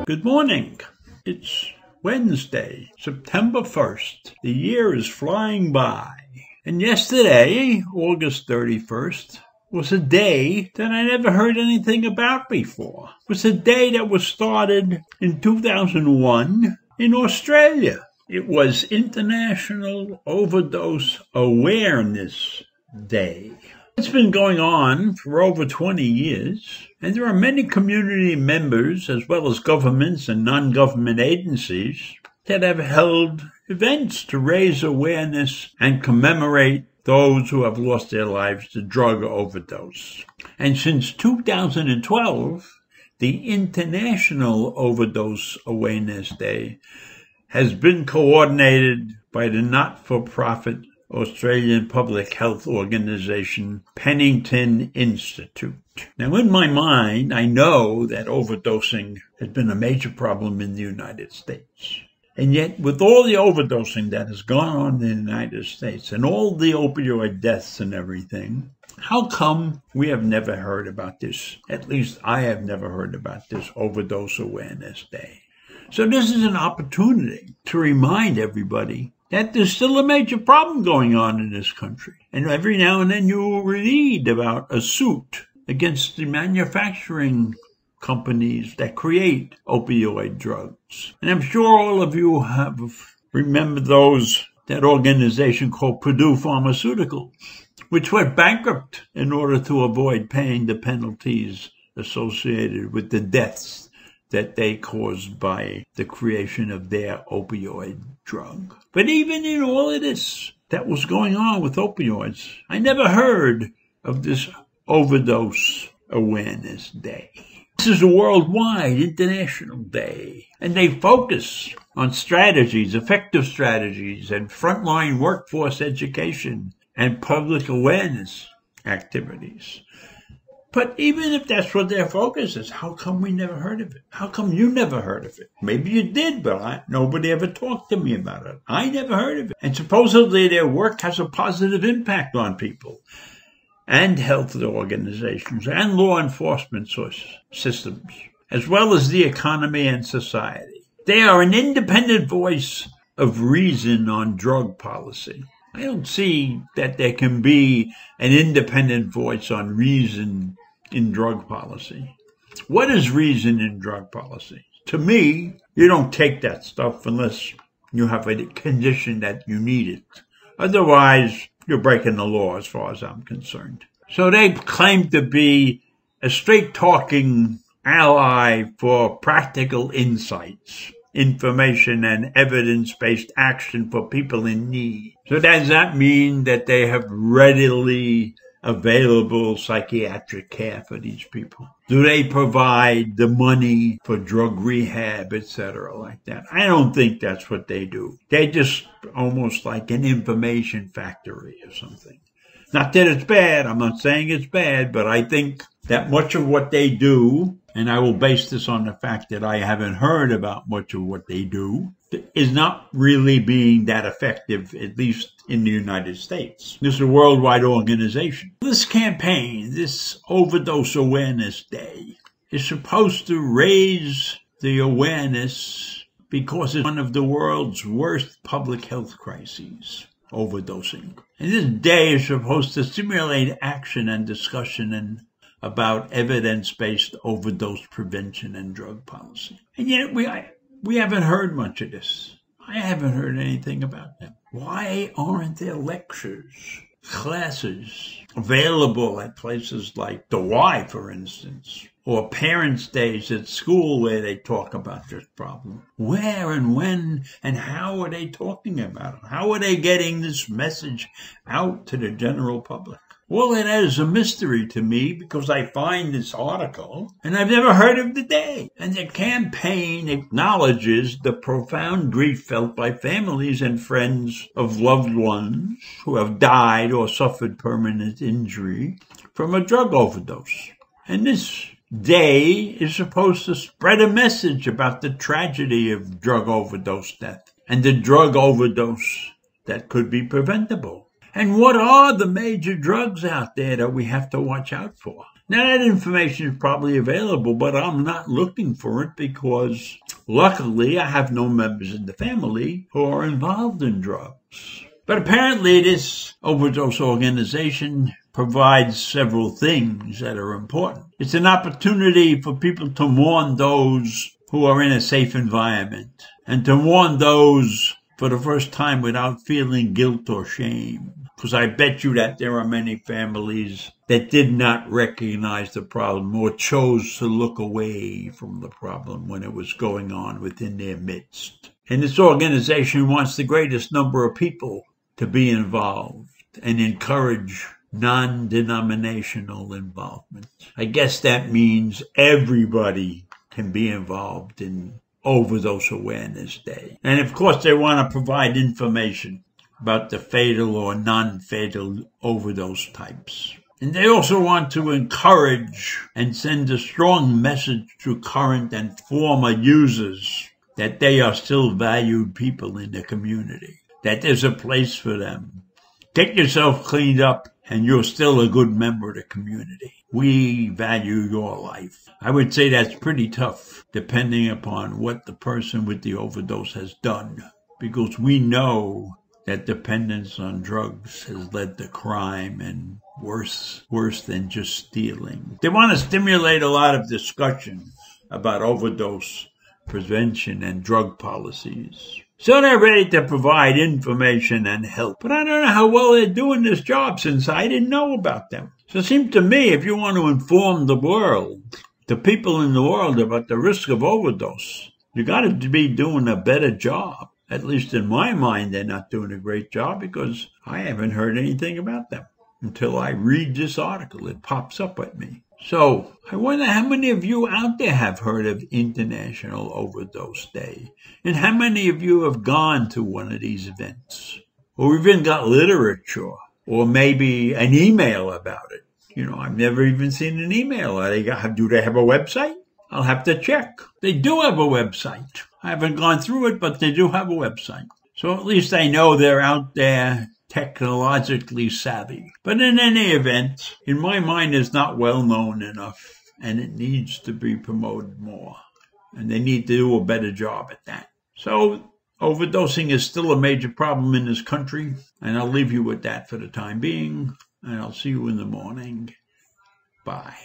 Good morning. It's Wednesday, September 1st. The year is flying by. And yesterday, August 31st, was a day that I never heard anything about before. It was a day that was started in 2001 in Australia. It was International Overdose Awareness Day. It's been going on for over 20 years, and there are many community members, as well as governments and non-government agencies, that have held events to raise awareness and commemorate those who have lost their lives to drug overdose. And since 2012, the International Overdose Awareness Day has been coordinated by the not-for-profit Australian public health organization Pennington Institute. Now, in my mind, I know that overdosing has been a major problem in the United States. And yet, with all the overdosing that has gone on in the United States and all the opioid deaths and everything, how come we have never heard about this? At least I have never heard about this Overdose Awareness Day. So this is an opportunity to remind everybody that there's still a major problem going on in this country. And every now and then you will read about a suit against the manufacturing companies that create opioid drugs. And I'm sure all of you have remembered that organization called Purdue Pharmaceuticals, which went bankrupt in order to avoid paying the penalties associated with the deaths that they caused by the creation of their opioid drug. But even in all of this that was going on with opioids, I never heard of this Overdose Awareness Day. This is a worldwide international day, and they focus on strategies, effective strategies, and frontline workforce education and public awareness activities. But even if that's what their focus is, how come we never heard of it? How come you never heard of it? Maybe you did, but nobody ever talked to me about it. I never heard of it. And supposedly their work has a positive impact on people and health organizations and law enforcement systems, as well as the economy and society. They are an independent voice of reason on drug policy. I don't see that there can be an independent voice on reason in drug policy. What is reason in drug policy? To me, you don't take that stuff unless you have a condition that you need it. Otherwise, you're breaking the law as far as I'm concerned. So they claim to be a straight-talking ally for practical insights, information, and evidence-based action for people in need. So does that mean that they have readily available psychiatric care for these people? Do they provide the money for drug rehab, etc., like that? I don't think that's what they do. They're just almost like an information factory or something. Not that it's bad. I'm not saying it's bad, but I think that much of what they do, and I will base this on the fact that I haven't heard about much of what they do, is not really being that effective, at least in the United States. This is a worldwide organization. This campaign, this Overdose Awareness Day, is supposed to raise the awareness because it's one of the world's worst public health crises, overdosing. And this day is supposed to stimulate action and discussion about evidence-based overdose prevention and drug policy. And yet we haven't heard much of this. I haven't heard anything about them. Why aren't there lectures, classes available at places like the Y, for instance, or parents' days at school where they talk about this problem? Where and when and how are they talking about it? How are they getting this message out to the general public? Well, it is a mystery to me because I find this article and I've never heard of the day. And the campaign acknowledges the profound grief felt by families and friends of loved ones who have died or suffered permanent injury from a drug overdose. And this day is supposed to spread a message about the tragedy of drug overdose death and the drug overdose that could be preventable. And what are the major drugs out there that we have to watch out for? Now, that information is probably available, but I'm not looking for it because, luckily, I have no members in the family who are involved in drugs. But apparently, this overdose organization provides several things that are important. It's an opportunity for people to mourn those who are in a safe environment and to mourn those for the first time without feeling guilt or shame. Because I bet you that there are many families that did not recognize the problem or chose to look away from the problem when it was going on within their midst. And this organization wants the greatest number of people to be involved and encourage non-denominational involvement. I guess that means everybody can be involved in Overdose Awareness Day. And of course, they want to provide information about the fatal or non-fatal overdose types. And they also want to encourage and send a strong message to current and former users that they are still valued people in the community, that there's a place for them. Get yourself cleaned up and you're still a good member of the community. We value your life. I would say that's pretty tough, depending upon what the person with the overdose has done, because we know that dependence on drugs has led to crime and worse than just stealing. They want to stimulate a lot of discussion about overdose prevention and drug policies. So they're ready to provide information and help. But I don't know how well they're doing this job since I didn't know about them. So it seems to me if you want to inform the world, the people in the world about the risk of overdose, you got to be doing a better job. At least in my mind, they're not doing a great job because I haven't heard anything about them until I read this article. It pops up at me. So I wonder how many of you out there have heard of International Overdose Day, and how many of you have gone to one of these events, or even got literature, or maybe an email about it. You know, I've never even seen an email. Do they have a website? I'll have to check. They do have a website. I haven't gone through it, but they do have a website. So at least I know they're out there technologically savvy. But in any event, in my mind, it's not well known enough, and it needs to be promoted more. And they need to do a better job at that. So overdosing is still a major problem in this country, and I'll leave you with that for the time being, and I'll see you in the morning. Bye.